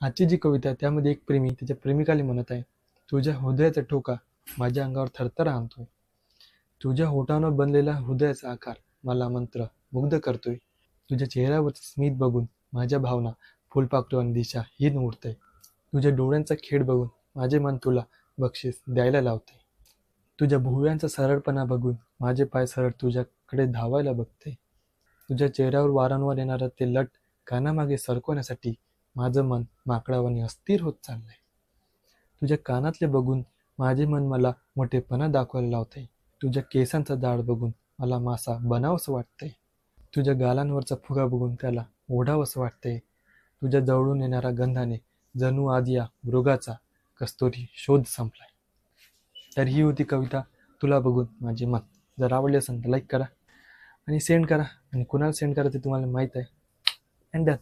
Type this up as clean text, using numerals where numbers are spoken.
आजची जी कविता आहे त्यामध्ये एक प्रेमी त्याच्या प्रेमिकाला म्हणत आहे, तुझ्या हृदयाचा ठोका माझ्या अंगावर थरथर आणतोय. तुझ्या होठांवर बनलेला हृदयाचा आकार मला मंत्र मुग्ध करतोय. तुझ्या चेहऱ्यावरचं स्मित बघून माझ्या भावना फुलपाखरू दिशाहीन उडतंय. तुझ्या डोळ्यांचा खेळ बघून माझे मन तुला बक्षीस द्यायला लावते. तुझ्या भुवयांचा सरळपणा बघून माझे पाय सरळ तुझ्याकडे धावायला बघते. तुझ्या चेहऱ्यावर वारंवार येणारं ते लट कानामागे सरकवण्यासाठी माझं मन माकडावानी अस्थिर होत चाललंय. तुझ्या कानातले बघून माझे मन मला मोठेपणा दाखवायला लावते. तुझ्या केसांचा जाळ बघून मला मासा बनावंसं वाटतंय. तुझ्या गालांवरचा फुगा बघून त्याला ओढावंसं वाटतंय. तुझ्या जवळून येणाऱ्या गंधाने जणू आज या मृगाचा कस्तुरी शोध संपलाय. तर ही होती कविता तुला बघून माझे मन. जर आवडली असेल तर लाईक करा आणि सेंड करा, आणि कुणाला सेंड करा ते तुम्हाला माहीत आहे. And done.